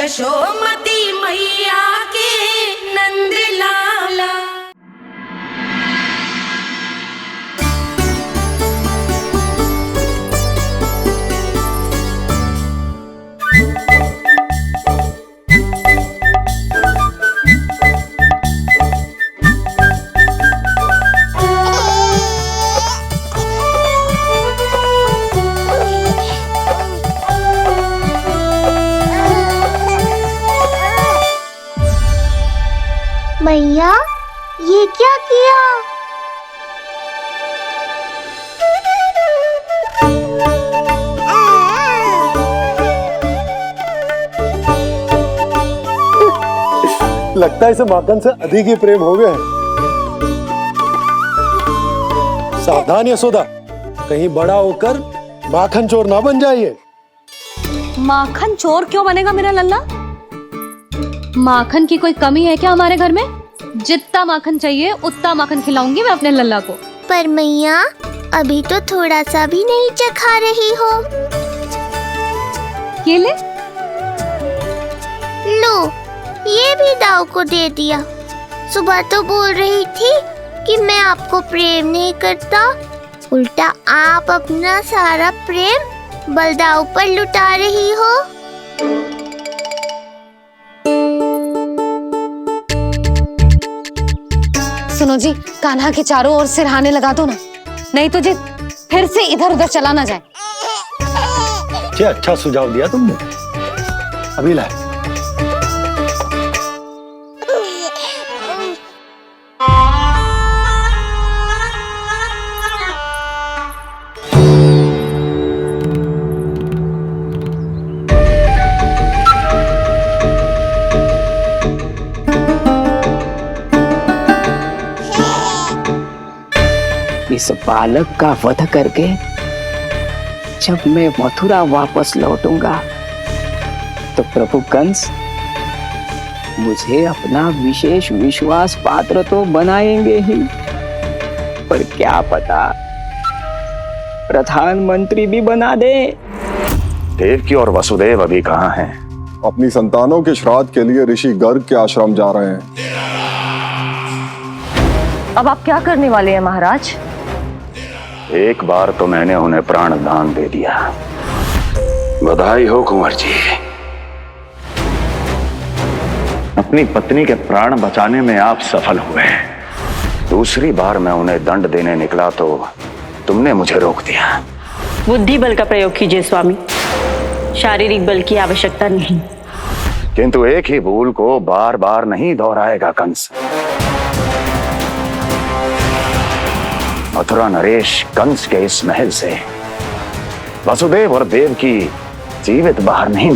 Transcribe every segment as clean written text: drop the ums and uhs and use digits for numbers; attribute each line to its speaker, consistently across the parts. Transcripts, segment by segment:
Speaker 1: यशोमती मैया के नंद लाला।
Speaker 2: मैया, ये क्या किया?
Speaker 3: लगता है इसे माखन से अधिक ही प्रेम हो गया है। सावधान यशोदा, कहीं बड़ा होकर माखन चोर ना बन जाइए।
Speaker 4: माखन चोर क्यों बनेगा मेरा लल्ला? माखन की कोई कमी है क्या हमारे घर में? जितना माखन चाहिए उतना माखन खिलाऊंगी मैं अपने लल्ला को।
Speaker 2: पर मैया, अभी तो थोड़ा सा भी नहीं चखा रही हो।
Speaker 4: ये ले।
Speaker 2: लो, ये भी दाऊ को दे दिया। सुबह तो बोल रही थी कि मैं आपको प्रेम नहीं करता, उल्टा आप अपना सारा प्रेम बलदाऊ पर लुटा रही हो।
Speaker 4: सुनो जी, कान्हा के चारों ओर सिरहाने लगा दो ना, नहीं तो जी फिर से इधर उधर चला ना जाए।
Speaker 3: अच्छा सुझाव दिया तुमने। अभी लाए।
Speaker 5: इस बालक का वध करके जब मैं मथुरा वापस लौटूंगा तो प्रभु कंस मुझे अपना विशेष विश्वास पात्र तो बनाएंगे ही, पर क्या पता प्रधानमंत्री भी बना दे।
Speaker 6: देवकी और वसुदेव अभी कहाँ हैं?
Speaker 7: अपनी संतानों के श्राद्ध के लिए ऋषि गर्ग के आश्रम जा रहे हैं।
Speaker 4: अब आप क्या करने वाले हैं महाराज?
Speaker 6: एक बार तो मैंने उन्हें प्राण दान दे दिया। बधाई हो कुंवर जी, अपनी पत्नी के प्राण बचाने में आप सफल हुए। दूसरी बार मैं उन्हें दंड देने निकला तो तुमने मुझे रोक दिया।
Speaker 8: बुद्धि बल का प्रयोग कीजिए स्वामी, शारीरिक बल की आवश्यकता नहीं।
Speaker 6: किंतु एक ही भूल को बार बार नहीं दोहराएगा कंस। मथुरा नरेश कंस के इस महल से वसुदेव और देवकी जीवित बाहर नहीं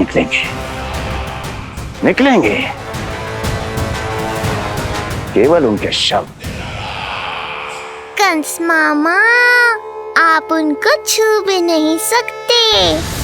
Speaker 6: निकलेंगे, केवल उनके शव।
Speaker 2: कंस मामा, आप उनको छू भी नहीं सकते।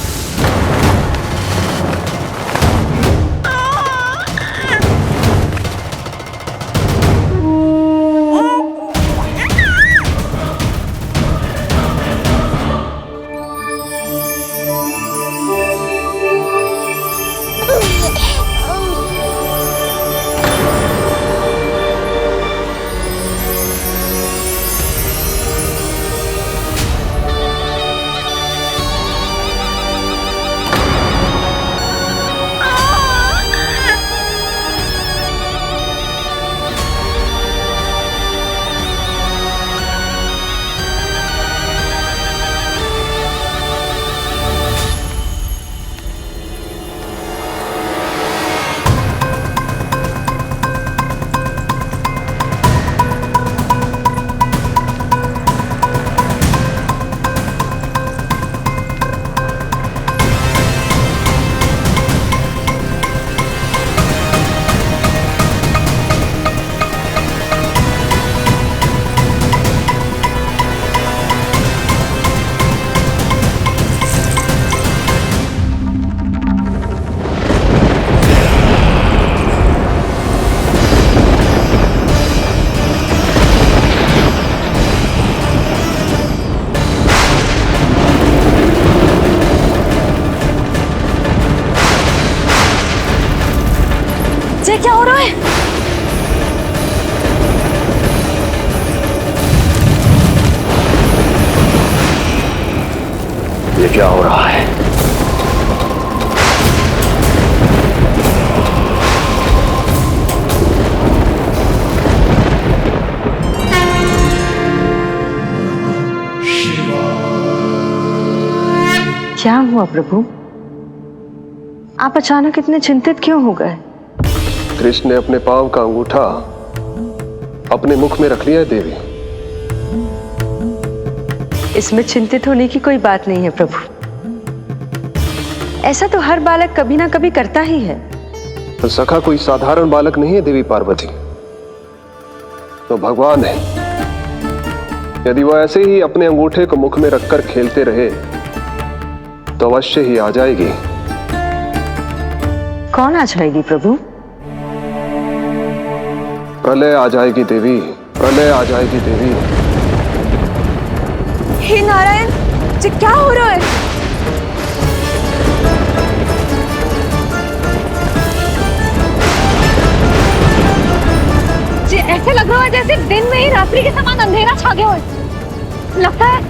Speaker 4: ये क्या हो रहा है?
Speaker 6: ये क्या हो रहा है?
Speaker 8: क्या हुआ प्रभु? आप अचानक इतने चिंतित क्यों हो गए?
Speaker 7: कृष्ण ने अपने पांव का अंगूठा अपने मुख में रख लिया है देवी।
Speaker 8: इसमें चिंतित होने की कोई बात नहीं है प्रभु। ऐसा तो हर बालक कभी ना कभी करता ही है।
Speaker 7: तो सखा कोई साधारण बालक नहीं है देवी पार्वती, तो भगवान है। यदि वह ऐसे ही अपने अंगूठे को मुख में रखकर खेलते रहे तो अवश्य ही आ जाएगी।
Speaker 8: कौन आ जाएगी प्रभु?
Speaker 7: प्रलय आ जाएगी देवी, प्रलय आ जाएगी देवी।
Speaker 4: हे नारायण, ये क्या हो रहा है? ये ऐसे लग रहा है जैसे दिन में ही रात्रि के समान अंधेरा छा गया हो। लगता है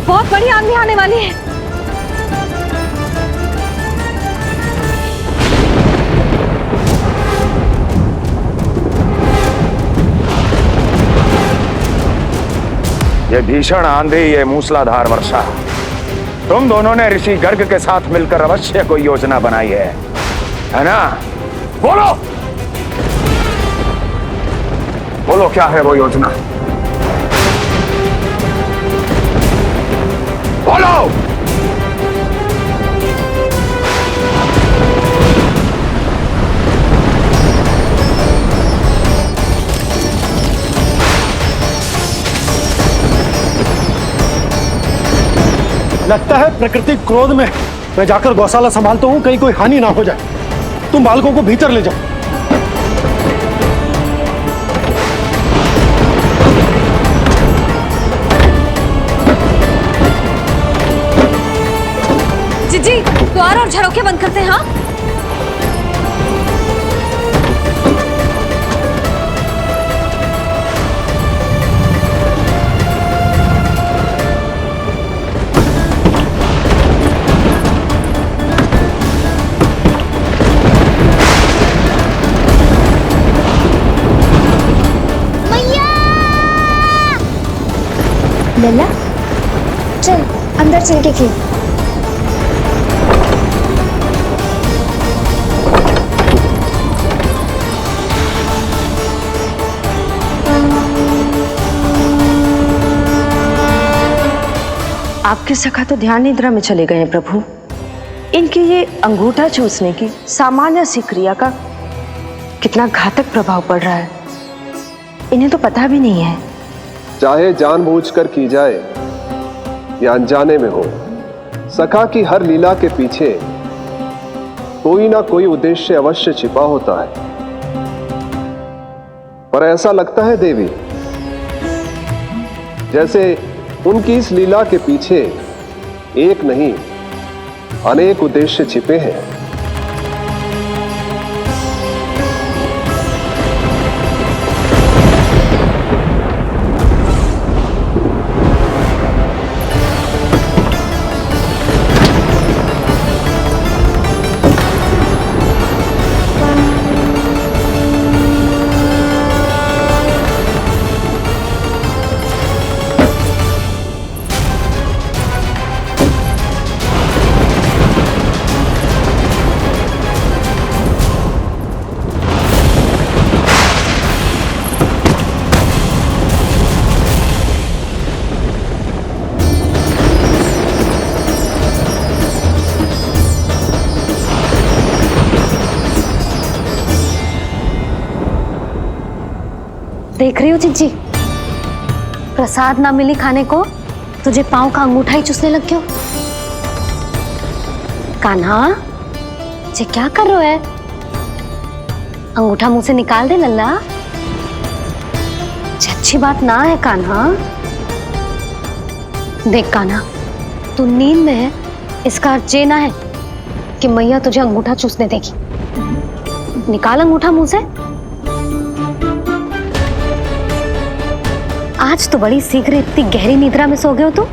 Speaker 4: बहुत बड़ी आंधी आने वाली है।
Speaker 6: ये भीषण आंधी, ये मूसलाधार वर्षा, तुम दोनों ने ऋषि गर्ग के साथ मिलकर अवश्य कोई योजना बनाई है ना? बोलो बोलो, क्या है वो योजना? बोलो।
Speaker 3: लगता है प्रकृति क्रोध में। मैं जाकर गौशाला संभालता हूँ, कहीं कोई हानि ना हो जाए। तुम बालकों को भीतर ले जाओ।
Speaker 4: जी द्वार और झरोखे बंद करते हैं। हाँ,
Speaker 2: लला, चल अंदर चल के खेल।
Speaker 8: आपके सखा तो ध्यान निद्रा में चले गए हैं प्रभु। इनकी ये अंगूठा चूसने की सामान्य सी क्रिया का कितना घातक प्रभाव पड़ रहा है, इन्हें तो पता भी नहीं है।
Speaker 7: चाहे जानबूझकर की जाए या अनजाने में हो, सखा की हर लीला के पीछे कोई ना कोई उद्देश्य अवश्य छिपा होता है। पर ऐसा लगता है देवी जैसे उनकी इस लीला के पीछे एक नहीं अनेक उद्देश्य छिपे हैं।
Speaker 4: देख रही हो चिज्जी, प्रसाद ना मिली खाने को, तुझे पांव का अंगूठा ही चूसने लग गयो। कान्हा, ये क्या कर रहा है? अंगूठा मुंह से निकाल दे लल्ला। ये अच्छी बात ना है कान्हा। देख कान्हा, तू नींद में है, इसका अर्थ ये ना है कि मैया तुझे अंगूठा चूसने देगी। निकाल अंगूठा मुंह से। आज तो बड़ी शीघ्र इतनी गहरी निद्रा में सो गए हो तुम।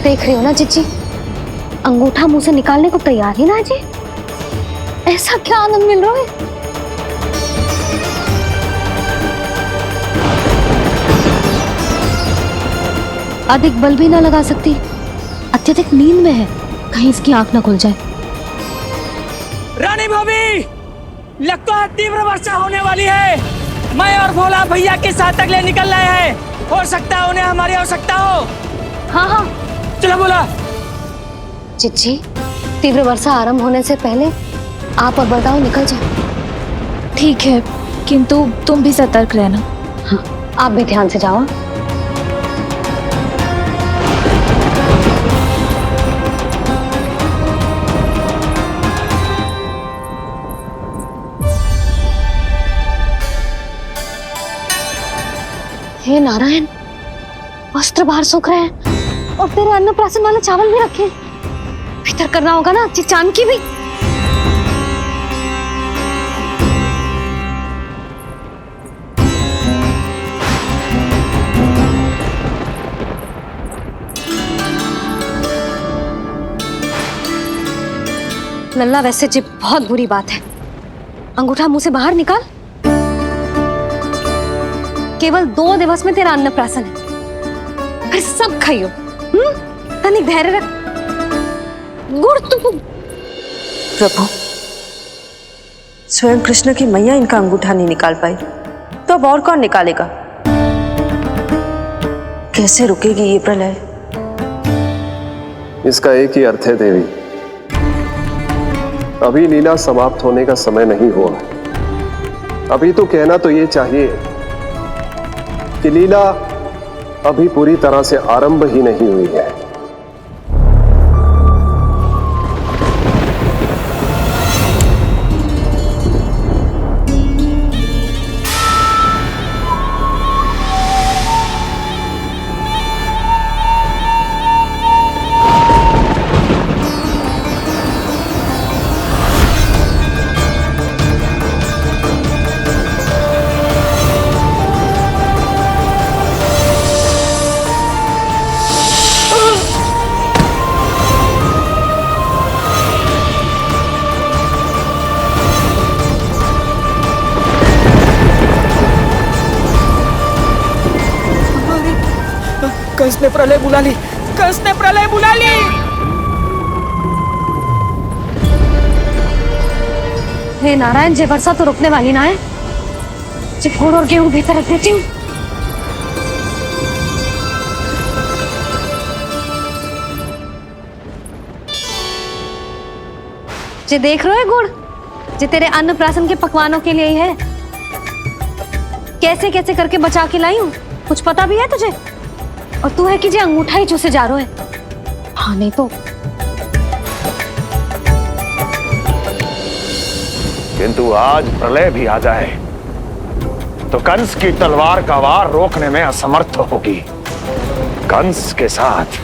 Speaker 4: देख रही हो ना चिच्ची, अंगूठा मुंह से निकालने को तैयार ही ना जी। ऐसा क्या आनंद मिल रहा है। अधिक बल भी ना लगा सकती, अत्यधिक नींद में है, कहीं इसकी आंख ना खुल जाए।
Speaker 9: रानी भाभी, लगता है तीव्र वर्षा होने वाली है। मैं और भोला भैया के साथ तक ले निकल रहे हैं। हो सकता है उन्हें हमारी आवश्यकता हो।
Speaker 4: हाँ हाँ
Speaker 9: चलो बोला।
Speaker 4: चिच्ची, तीव्र वर्षा आरंभ होने से पहले आप और बड़गांव निकल जाओ।
Speaker 10: ठीक है, किंतु तुम भी सतर्क रहना।
Speaker 4: हाँ, आप भी ध्यान से जाओ। हे नारायण, वस्त्र बाहर सूख रहे हैं और तेरे अन्नप्राशन वाले चावल भी रखे हैं। भीतर करना होगा ना चिचान की भी। लल्ला, वैसे जी बहुत बुरी बात है। अंगूठा मुंह से बाहर निकाल। केवल 2 दिवस में तेरा अन्नप्राशन है, फिर सब खाइयो। तनिक धैर्य रख। गुड़ तो
Speaker 8: प्रभु, स्वयं कृष्ण की मैया इनका अंगूठा नहीं निकाल पाई, तो अब और कौन निकालेगा? कैसे रुकेगी ये प्रलय?
Speaker 7: इसका एक ही अर्थ है देवी, अभी लीला समाप्त होने का समय नहीं हुआ। अभी तो कहना तो ये चाहिए कि लीला अभी पूरी तरह से आरंभ ही नहीं हुई है।
Speaker 9: कंस ने प्रलय बुला ली, कंस ने प्रलय बुला ली।
Speaker 4: हे नारायण, जे वर्षा तो रुकने वाली ना है। जे गुड़ और गेहूं भीतर रख देती हूँ। जे देख रहे हो गुड़, जे तेरे अन्नप्राशन के पकवानों के लिए ही है। कैसे कैसे करके बचा के लाई हूँ, कुछ पता भी है तुझे? और तू है कि जे अंगूठा ही चूसे जा रहा है। हाँ नहीं तो।
Speaker 6: किंतु आज प्रलय भी आ जाए तो कंस की तलवार का वार रोकने में असमर्थ होगी। कंस के साथ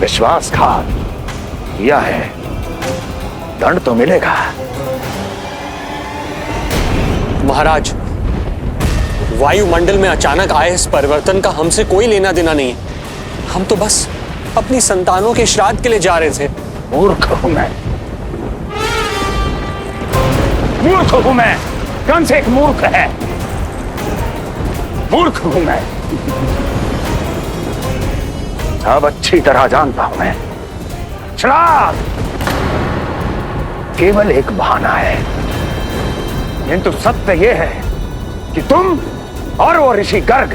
Speaker 6: विश्वासघात किया है, दंड तो मिलेगा।
Speaker 11: महाराज, वायुमंडल में अचानक आए इस परिवर्तन का हमसे कोई लेना देना नहीं है। हम तो बस अपनी संतानों के श्राद्ध के लिए जा रहे थे।
Speaker 6: मूर्ख हूं मैं, मूर्ख हूं मैं। कंस एक मूर्ख है, मूर्ख हूं मैं। अब अच्छी तरह जानता हूं मैं, श्राद्ध केवल एक बहाना है। किंतु सत्य यह है कि तुम और वो ऋषि गर्ग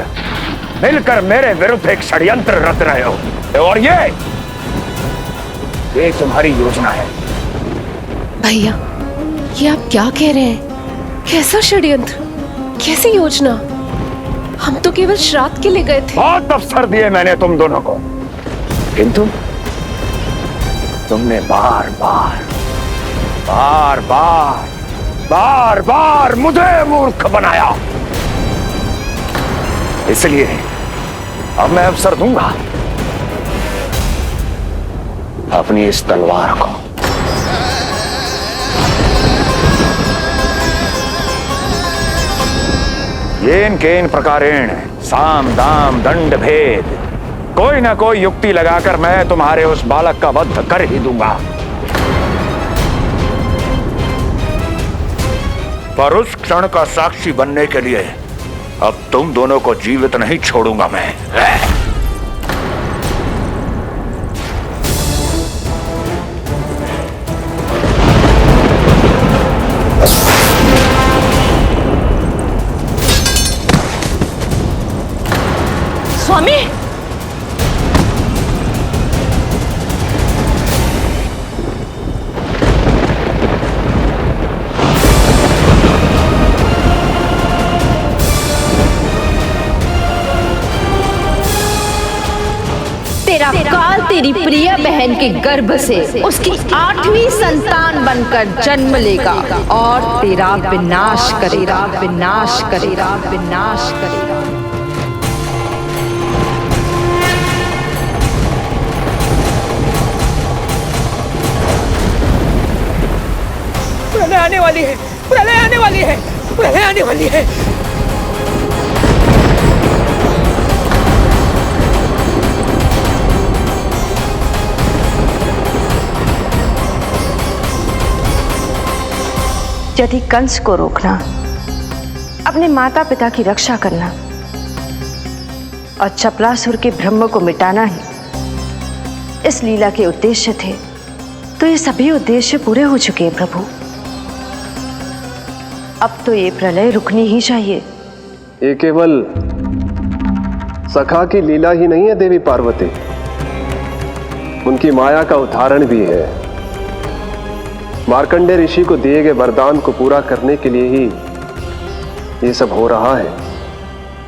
Speaker 6: मिलकर मेरे विरुद्ध एक षड्यंत्र रच रहे हो, और ये तुम्हारी योजना है।
Speaker 10: भैया, ये आप क्या कह रहे हैं? कैसा षड्यंत्र, कैसी योजना? हम तो केवल श्राद्ध के लिए गए थे।
Speaker 6: बहुत अवसर दिए मैंने तुम दोनों को, किंतु तुमने बार बार बार बार बार बार मुझे मूर्ख बनाया। इसलिए अब मैं अवसर दूंगा अपनी इस तलवार को। येन केन प्रकारेण साम दाम दंड भेद, कोई ना कोई युक्ति लगाकर मैं तुम्हारे उस बालक का वध कर ही दूंगा। पर उस क्षण का साक्षी बनने के लिए अब तुम दोनों को जीवित नहीं छोड़ूंगा मैं।
Speaker 1: स्वामी,
Speaker 12: तेरा काल तेरी प्रिय बहन के गर्भ से उसकी 8वीं संतान बनकर जन्म लेगा और तेरा विनाश करेगा, विनाश करेगा, विनाश करेगा।
Speaker 9: प्रलय आने वाली है, प्रलय आने वाली है, प्रलय आने वाली है।
Speaker 8: यदि कंस को रोकना, अपने माता पिता की रक्षा करना और चपलासुर के ब्रह्म को मिटाना ही इस लीला के उद्देश्य थे, तो ये सभी उद्देश्य पूरे हो चुके हैं प्रभु। अब तो ये प्रलय रुकनी ही चाहिए।
Speaker 7: ये केवल सखा की लीला ही नहीं है देवी पार्वती, उनकी माया का उदाहरण भी है। मार्कंडेय ऋषि को दिए गए वरदान को पूरा करने के लिए ही ये सब हो रहा है।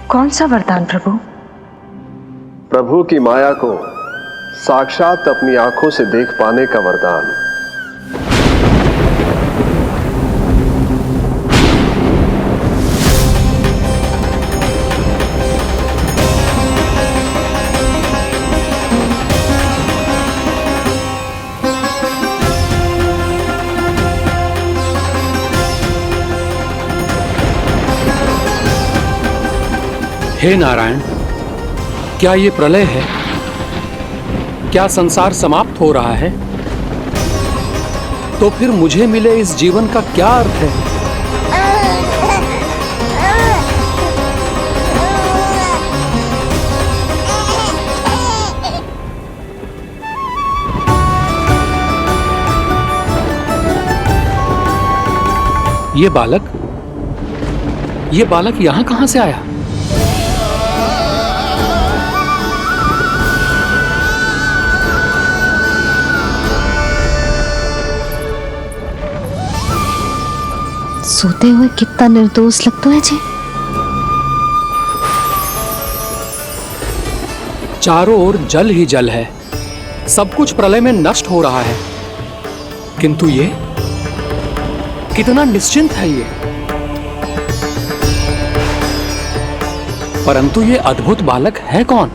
Speaker 8: कौन सा वरदान प्रभु?
Speaker 7: प्रभु की माया को साक्षात अपनी आंखों से देख पाने का वरदान।
Speaker 13: हे नारायण, क्या ये प्रलय है? क्या संसार समाप्त हो रहा है? तो फिर मुझे मिले इस जीवन का क्या अर्थ है? ये बालक यहां कहां से आया?
Speaker 4: सोते हुए कितना निर्दोष लगता है जी।
Speaker 13: चारों ओर जल ही जल है, सब कुछ प्रलय में नष्ट हो रहा है, किंतु ये कितना निश्चिंत है ये। परंतु ये अद्भुत बालक है कौन?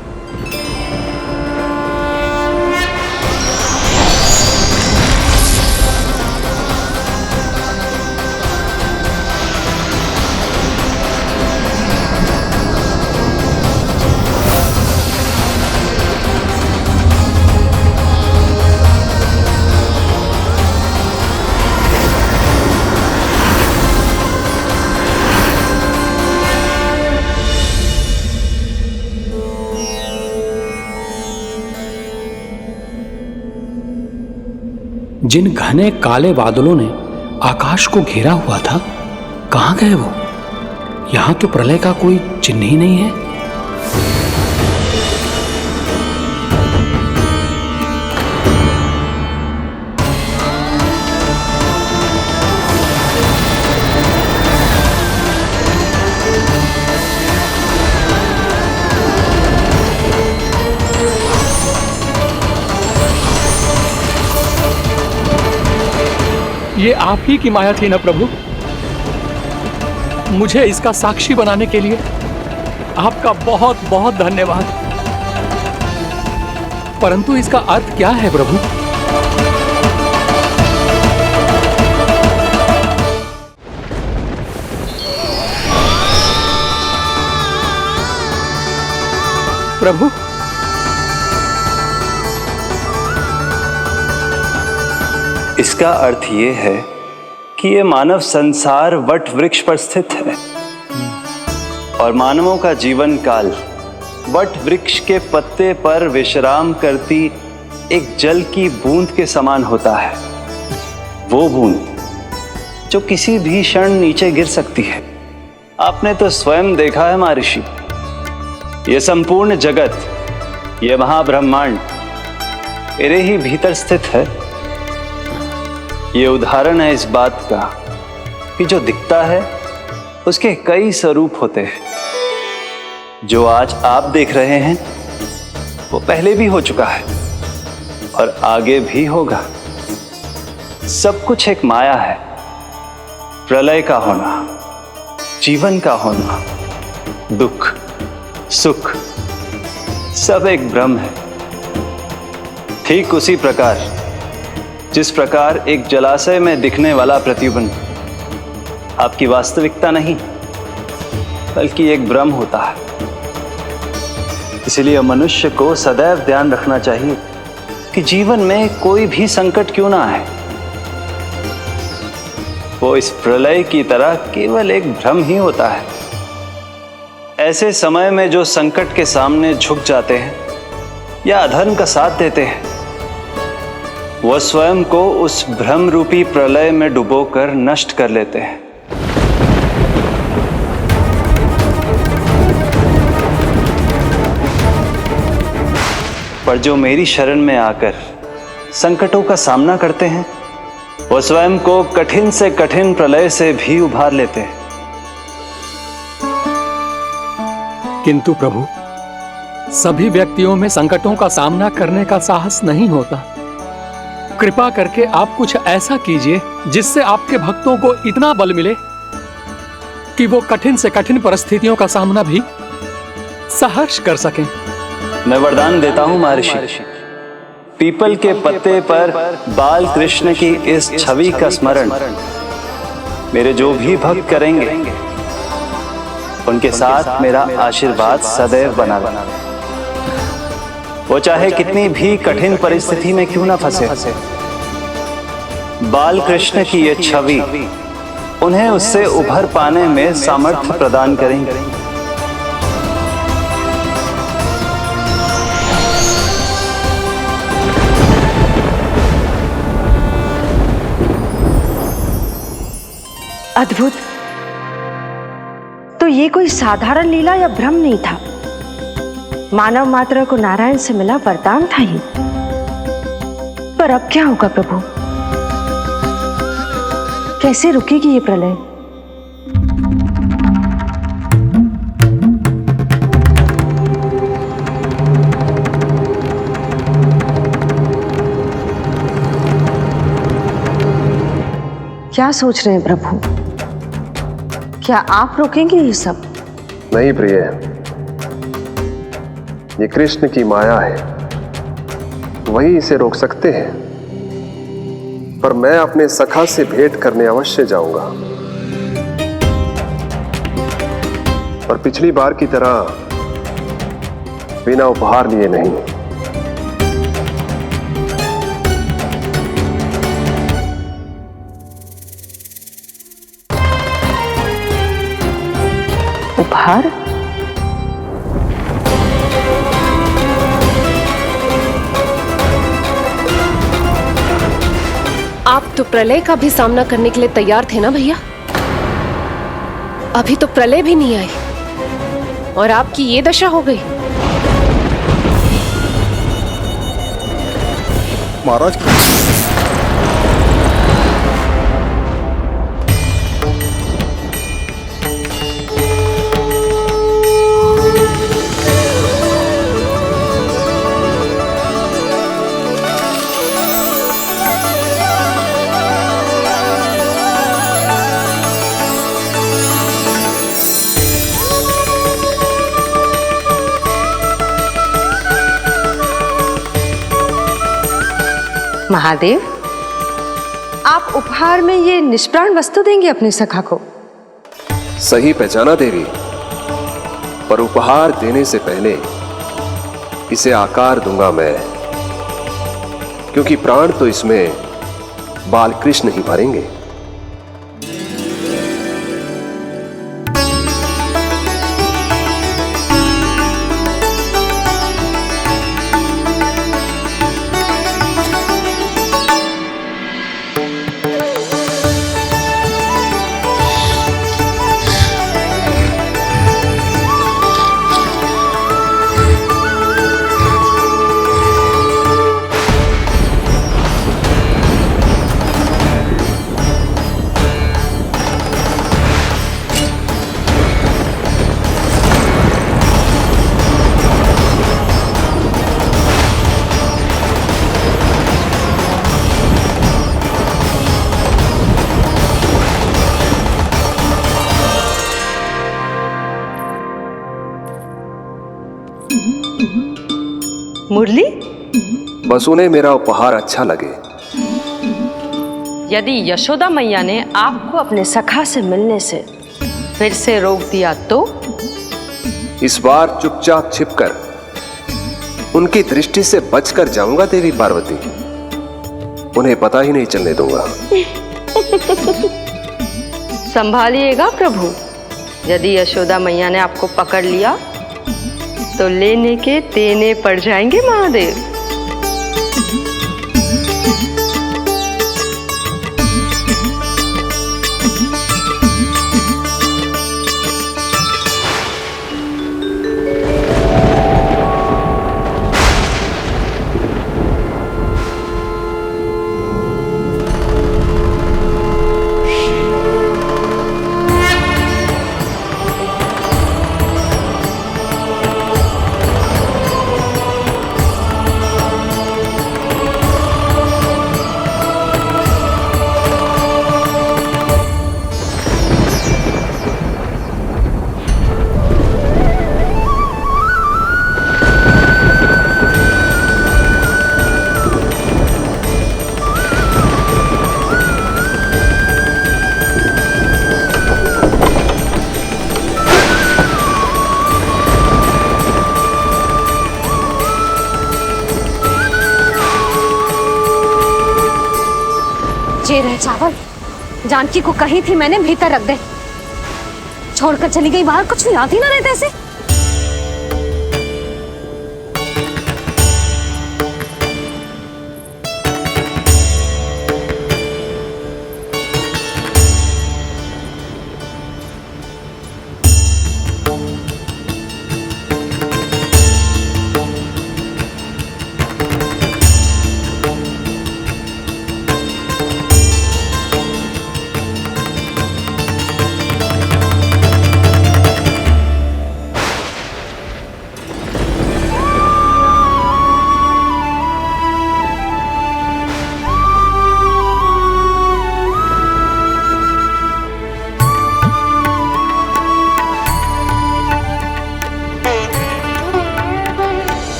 Speaker 13: जिन घने काले बादलों ने आकाश को घेरा हुआ था, कहां गए वो? यहां तो प्रलय का कोई चिन्ह ही नहीं है। ये आप ही की माया थी ना प्रभु? मुझे इसका साक्षी बनाने के लिए आपका बहुत बहुत धन्यवाद। परंतु इसका अर्थ क्या है प्रभु? प्रभु,
Speaker 14: इसका अर्थ ये है कि ये मानव संसार वट वृक्ष पर स्थित है और मानवों का जीवन काल वट वृक्ष के पत्ते पर विश्राम करती एक जल की बूंद के समान होता है। वो बूंद जो किसी भी क्षण नीचे गिर सकती है। आपने तो स्वयं देखा है महर्षि, ये संपूर्ण जगत, ये महाब्रह्मांड मेरे ही भीतर स्थित है। ये उदाहरण है इस बात का कि जो दिखता है उसके कई स्वरूप होते हैं। जो आज आप देख रहे हैं वो पहले भी हो चुका है और आगे भी होगा। सब कुछ एक माया है। प्रलय का होना, जीवन का होना, दुख सुख सब एक भ्रम है। ठीक उसी प्रकार जिस प्रकार एक जलाशय में दिखने वाला प्रतिबिंब आपकी वास्तविकता नहीं बल्कि एक भ्रम होता है। इसलिए मनुष्य को सदैव ध्यान रखना चाहिए कि जीवन में कोई भी संकट क्यों ना आए, वो इस प्रलय की तरह केवल एक भ्रम ही होता है। ऐसे समय में जो संकट के सामने झुक जाते हैं या अधर्म का साथ देते हैं, वह स्वयं को उस भ्रम रूपी प्रलय में डुबोकर नष्ट कर लेते हैं। पर जो मेरी शरण में आकर संकटों का सामना करते हैं, वो स्वयं को कठिन से कठिन प्रलय से भी उभार लेते हैं।
Speaker 13: किंतु प्रभु, सभी व्यक्तियों में संकटों का सामना करने का साहस नहीं होता। कृपा करके आप कुछ ऐसा कीजिए जिससे आपके भक्तों को इतना बल मिले कि वो कठिन से कठिन परिस्थितियों का सामना भी सहर्ष कर सकें।
Speaker 14: मैं वरदान देता हूं महर्षि, पीपल के पत्ते पर बाल कृष्ण की इस छवि का स्मरण मेरे जो भी भक्त करेंगे उनके साथ मेरा आशीर्वाद सदैव बना रहे। वो चाहे कितनी भी कठिन परिस्थिति में क्यों ना फंसे, बाल कृष्ण की ये छवि उन्हें उससे उभर पाने में सामर्थ्य प्रदान करेंगे।
Speaker 8: अद्भुत। तो ये कोई साधारण लीला या भ्रम नहीं था, मानव मात्र को नारायण से मिला वरदान था ये। पर अब क्या होगा प्रभु? कैसे रुकेगी ये प्रलय? क्या सोच रहे हैं प्रभु? क्या आप रोकेंगे ये सब?
Speaker 7: नहीं प्रिय, ये कृष्ण की माया है, वही इसे रोक सकते हैं। पर मैं अपने सखा से भेंट करने अवश्य जाऊंगा, और पिछली बार की तरह बिना उपहार लिए नहीं।
Speaker 8: उपहार?
Speaker 10: आप तो प्रलय का भी सामना करने के लिए तैयार थे ना भैया? अभी तो प्रलय भी नहीं आई और आपकी ये दशा हो गई।
Speaker 3: महाराज,
Speaker 8: महादेव, आप उपहार में ये निष्प्राण वस्तु देंगे अपने सखा को?
Speaker 7: सही पहचाना देवी, पर उपहार देने से पहले इसे आकार दूंगा मैं, क्योंकि प्राण तो इसमें बालकृष्ण ही भरेंगे।
Speaker 8: मुरली,
Speaker 7: बस उन्हें मेरा उपहार अच्छा लगे।
Speaker 8: यदि यशोदा मैया ने आपको अपने सखा से मिलने से फिर से रोक दिया तो?
Speaker 7: इस बार चुपचाप छिपकर उनकी दृष्टि से बचकर जाऊंगा देवी पार्वती, उन्हें पता ही नहीं चलने दूंगा।
Speaker 8: संभालिएगा प्रभु, यदि यशोदा मैया ने आपको पकड़ लिया तो लेने के देने पड़ जाएंगे महादेव।
Speaker 4: ये रहे चावल, जानकी को कही थी मैंने भीतर रख दे, छोड़कर चली गई बाहर, कुछ याद ही ना रहते ऐसे।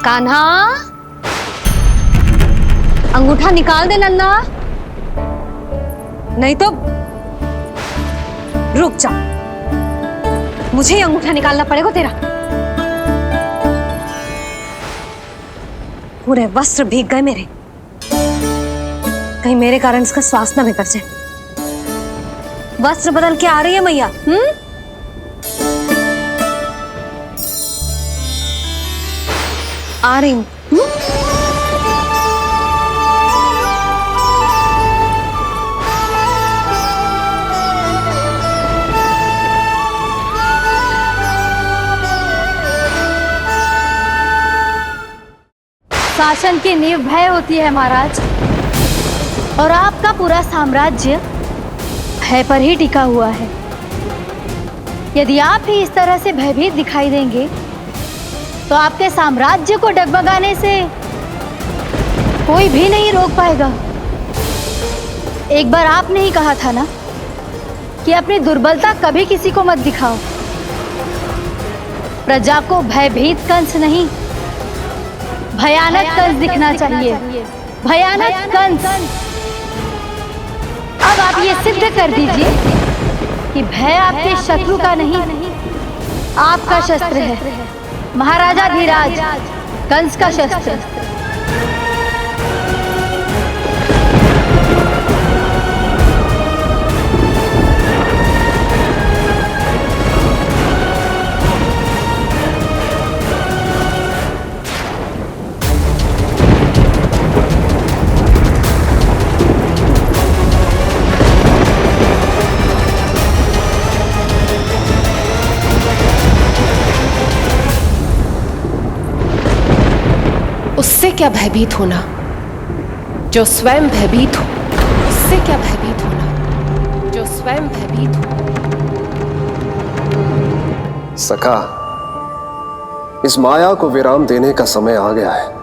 Speaker 4: कान्हा, अंगूठा निकाल दे नन्ना, नहीं तो रुक जा, मुझे ही अंगूठा निकालना पड़ेगा तेरा। पूरे वस्त्र भीग गए मेरे, कहीं मेरे कारण इसका श्वास न बिगड़ जाए। वस्त्र बदल के आ रही है मैया। आ रही हूं।
Speaker 1: शासन की नींव भय होती है महाराज, और आपका पूरा साम्राज्य भय पर ही टिका हुआ है। यदि आप ही इस तरह से भयभीत दिखाई देंगे तो आपके साम्राज्य को डगमगाने से कोई भी नहीं रोक पाएगा। एक बार आपने ही कहा था ना कि अपनी दुर्बलता कभी किसी को मत दिखाओ। प्रजा को भयभीत कंस नहीं, भयानक कंस दिखना चाहिए, भयानक कंस। अब आप ये सिद्ध कर दीजिए कि भय आपके शत्रु का नहीं, आपका शस्त्र है। महाराजा धीराज, कंस का शस्त्र।
Speaker 10: उससे क्या भयभीत होना जो स्वयं भयभीत हो। उससे क्या भयभीत होना जो स्वयं भयभीत हो।
Speaker 7: सखा, इस माया को विराम देने का समय आ गया है।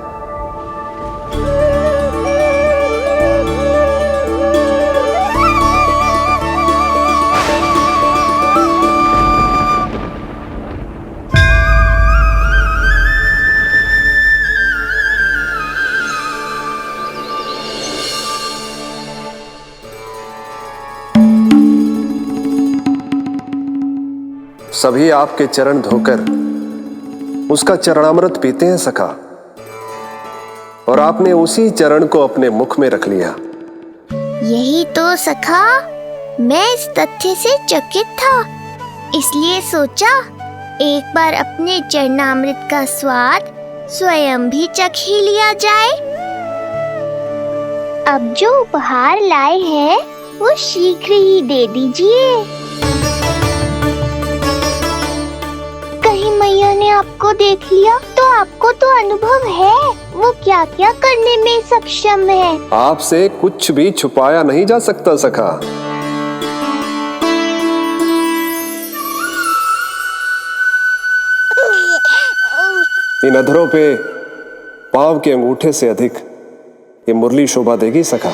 Speaker 7: सभी आपके चरण धोकर उसका चरणामृत पीते हैं सखा, और आपने उसी चरण को अपने मुख में रख लिया।
Speaker 2: यही तो सखा, मैं इस तथ्य से चकित था, इसलिए सोचा एक बार अपने चरणामृत का स्वाद स्वयं भी चख ही लिया जाए। अब जो उपहार लाए हैं वो शीघ्र ही दे दीजिए। कहीं मैया ने आपको देख लिया तो आपको तो अनुभव है वो क्या क्या करने में सक्षम है।
Speaker 7: आपसे कुछ भी छुपाया नहीं जा सकता सखा। इन अधरों पे पांव के अंगूठे से अधिक ये मुरली शोभा देगी सखा।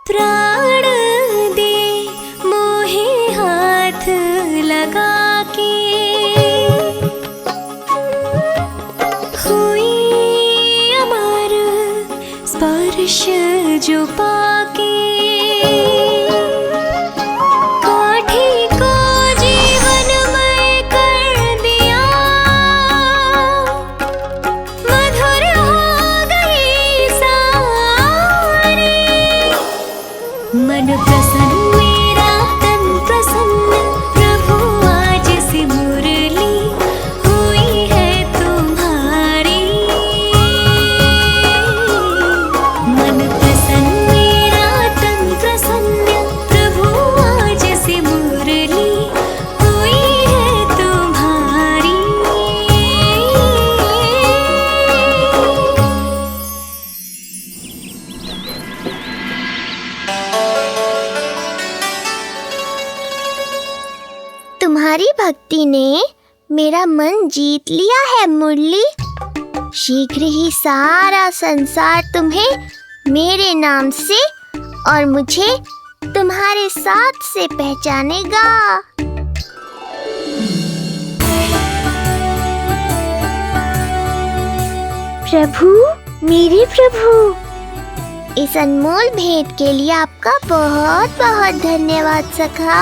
Speaker 15: प्राण दे मोहे हाथ लगा के, हुई अमर स्पर्श जो पाके, काठी को जीवनमय कर दिया, मधुर हो गई सारी। मन प्रसन्न मेरा तन प्रसन्न, प्रभु आज से मुरली हुई है तुम्हारी। मन प्रसन्न मेरा तन प्रसन्न, प्रभु आज से मुरली हुई है तुम्हारी।
Speaker 2: तुम्हारी भक्ति ने मेरा मन जीत लिया है मुरली। शीघ्र ही सारा संसार तुम्हें मेरे नाम से और मुझे तुम्हारे साथ से पहचानेगा। प्रभु, मेरे प्रभु, इस अनमोल भेंट के लिए आपका बहुत बहुत धन्यवाद सखा।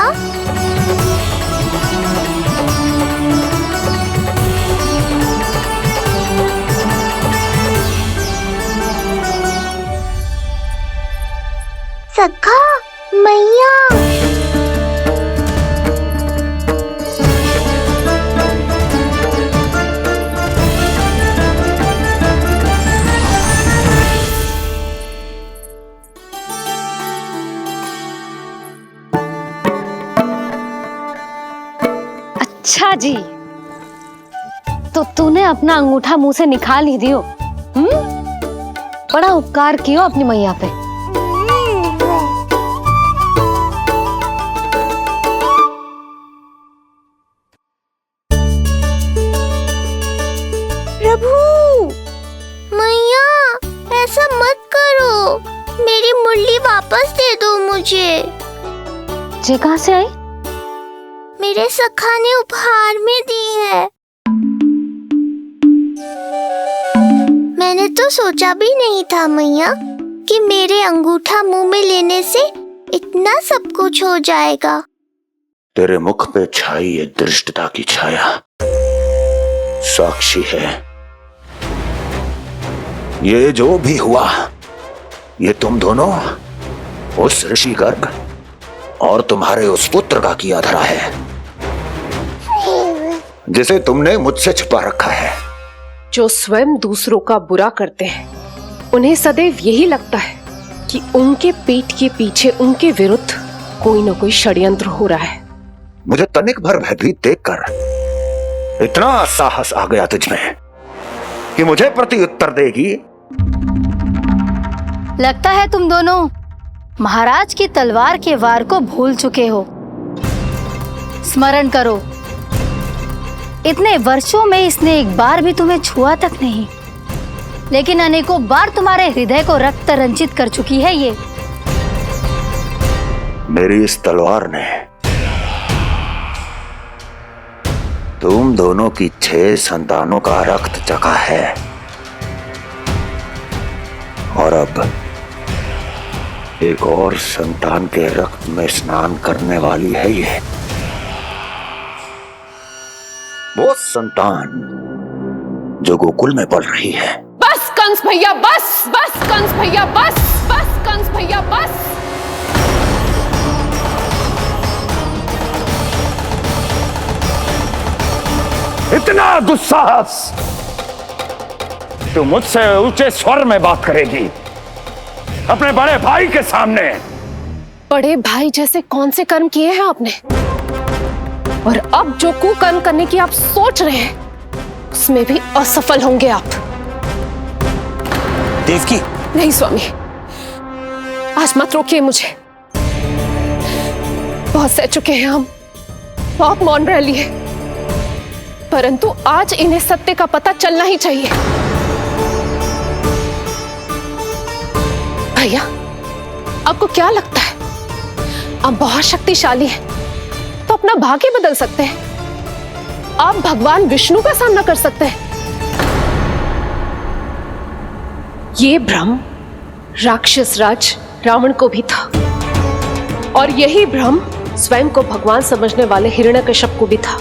Speaker 2: सखा, मैया,
Speaker 4: अच्छा जी, तो तूने अपना अंगूठा मुंह से निकाल ही दियो। बड़ा उपकार कियो अपनी मैया पे।
Speaker 2: प्रभु, मैया ऐसा मत करो, मेरी मुरली वापस दे दो मुझे।
Speaker 4: ये कहाँ से आई?
Speaker 2: मेरे सखा ने उपहार में दी है। मैंने तो सोचा भी नहीं था मैया कि मेरे अंगूठा मुंह में लेने से इतना सब कुछ हो जाएगा।
Speaker 6: तेरे मुख पे छाई ये दृष्टता की छाया साक्षी है। ये जो भी हुआ, ये तुम दोनों, उस ऋषि गर्ग और तुम्हारे उस पुत्र का किया धरा है, जिसे तुमने मुझसे छुपा रखा है।
Speaker 10: जो स्वयं दूसरों का बुरा करते हैं, उन्हें सदैव यही लगता है कि उनके पीठ के पीछे उनके विरुद्ध कोई न कोई षड्यंत्र हो रहा है।
Speaker 6: मुझे तनिक भर भयभीत देखकर इतना साहस आ गया तुझमें कि मुझे प्रति उत्तर देगी।
Speaker 1: लगता है तुम दोनों महाराज की तलवार के वार को भूल चुके हो। स्मरण करो, इतने वर्षों में इसने एक बार भी तुम्हें छुआ तक नहीं, लेकिन अनेकों बार तुम्हारे हृदय को रक्त रंजित कर चुकी है ये।
Speaker 6: मेरी इस तलवार ने तुम दोनों की 6 संतानों का रक्त चखा है, और अब एक और संतान के रक्त में स्नान करने वाली है ये। वो संतान जो गोकुल में पल रही है।
Speaker 10: बस कंस भैया बस, बस कंस भैया बस, बस कंस भैया बस।
Speaker 6: इतना दुस्साहस! तू मुझसे ऊंचे स्वर में बात करेगी अपने बड़े भाई के सामने?
Speaker 10: बड़े भाई जैसे कौन से कर्म किए हैं आपने? और अब जो कुकर्म करने की आप सोच रहे हैं, उसमें भी असफल होंगे आप।
Speaker 11: देवकी,
Speaker 10: नहीं स्वामी, आज मत रोकिए मुझे। बहुत सह चुके हैं हम, बहुत मौन रह लिए, परंतु आज इन्हें सत्य का पता चलना ही चाहिए। भैया, आपको क्या लगता है आप बहुत शक्तिशाली हैं, तो अपना भाग्य बदल सकते हैं? आप भगवान विष्णु का सामना कर सकते हैं। ये भ्रम राक्षस राज रावण को भी था, और यही भ्रम स्वयं को भगवान समझने वाले हिरण्यकश्यप को भी था।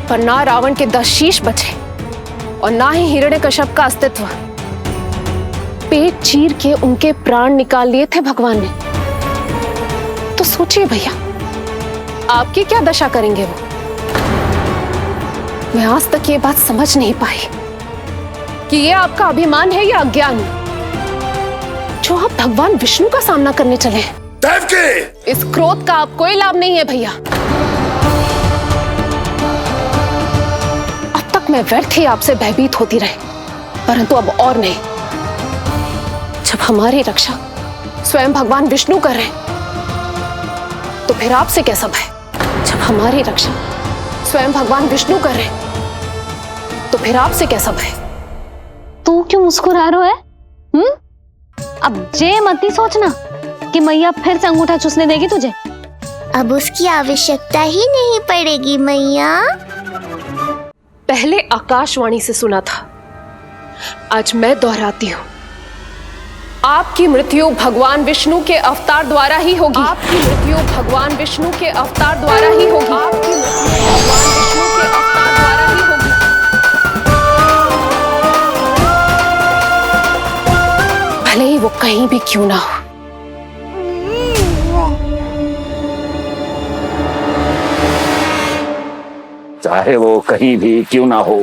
Speaker 10: पर ना रावण के 10 शीश बचे और ना ही हिरण्यकश्यप का अस्तित्व। पेट चीर के उनके प्राण निकाल लिए थे भगवान ने। तो सोचिए भैया, आपकी क्या दशा करेंगे वो? मैं आज तक ये बात समझ नहीं पाई कि ये आपका अभिमान है या अज्ञान, जो आप भगवान विष्णु का सामना करने चले हैं। देवकी! इस क्रोध का आप कोई लाभ नहीं है भैया। अब तक मैं व्यर्थ ही आपसे भयभीत होती रही, परंतु अब और नहीं। जब हमारी रक्षा स्वयं भगवान विष्णु कर रहे हैं, तो फिर आपसे कैसा भय? जब हमारी रक्षा स्वयं भगवान विष्णु कर रहे हैं, तो फिर आपसे कैसा भय?
Speaker 4: तू क्यों मुस्कुरा रहा है? अब जे मत ही सोचना कि मैया फिर से अंगूठा चूसने देगी तुझे।
Speaker 2: अब उसकी आवश्यकता ही नहीं पड़ेगी मैया।
Speaker 10: पहले आकाशवाणी से सुना था, आज मैं दोहराती हूँ। आपकी मृत्यु भगवान विष्णु के अवतार द्वारा ही होगी। आपकी मृत्यु भगवान विष्णु के अवतार द्वारा ही होगी। आपकी मृत्यु भगवान विष्णु के अवतार द्वारा ही होगी। भले ही वो कहीं भी क्यों ना हो।
Speaker 6: चाहे वो कहीं भी क्यों ना हो,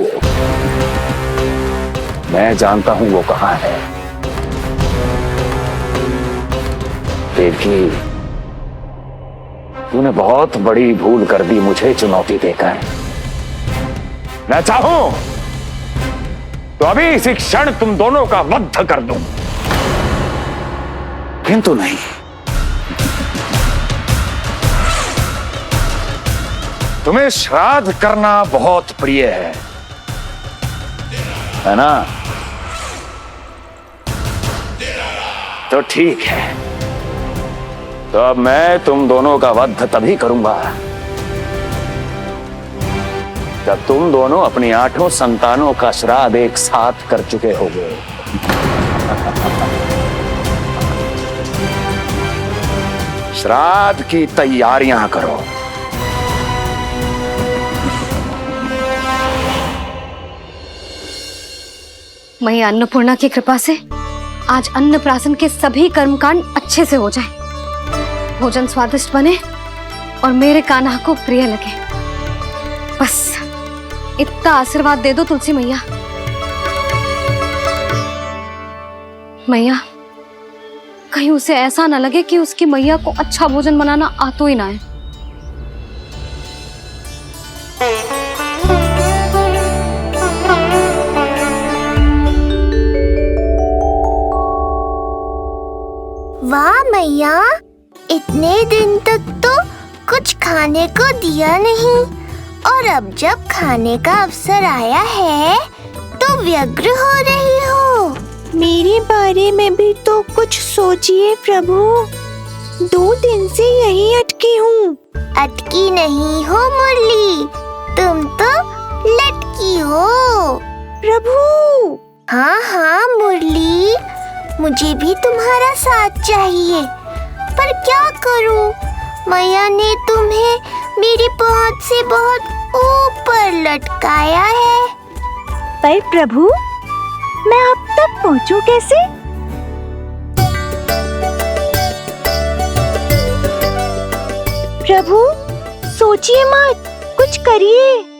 Speaker 6: मैं जानता हूं वो कहां है। देवकी, तूने बहुत बड़ी भूल कर दी मुझे चुनौती देकर। मैं चाहूं तो अभी इसी क्षण तुम दोनों का वध कर दूं, किंतु नहीं। तुम्हें श्राद्ध करना बहुत प्रिय है ना? तो ठीक है, तो अब मैं तुम दोनों का वध तभी करूंगा जब तुम दोनों अपनी 8 संतानों का श्राद्ध एक साथ कर चुके होगे। श्राद्ध की तैयारियां करो।
Speaker 4: मैया अन्नपूर्णा की कृपा से आज अन्नप्राशन के सभी कर्मकांड अच्छे से हो जाए, भोजन स्वादिष्ट बने और मेरे कान्हा को प्रिय लगे। बस इतना आशीर्वाद दे दो तुलसी मैया। मैया, कहीं उसे ऐसा ना लगे कि उसकी मैया को अच्छा भोजन बनाना आतो ही ना है।
Speaker 2: वाह मैया, इतने दिन तक तो कुछ खाने को दिया नहीं, और अब जब खाने का अवसर आया है तो व्यग्र हो रही हो।
Speaker 16: मेरे बारे में भी तो कुछ सोचिए प्रभु, 2 दिन से यहीं अटकी हूँ।
Speaker 2: अटकी नहीं हो मुरली, तुम तो लटकी हो
Speaker 16: प्रभु।
Speaker 2: हाँ हाँ मुरली, मुझे भी तुम्हारा साथ चाहिए, पर क्या करूं? मैया ने तुम्हें मेरी पहुंच से बहुत ऊपर लटकाया है।
Speaker 16: पर प्रभु, मैं अब तक पहुंचूं कैसे? प्रभु, सोचिए मत, कुछ करिए।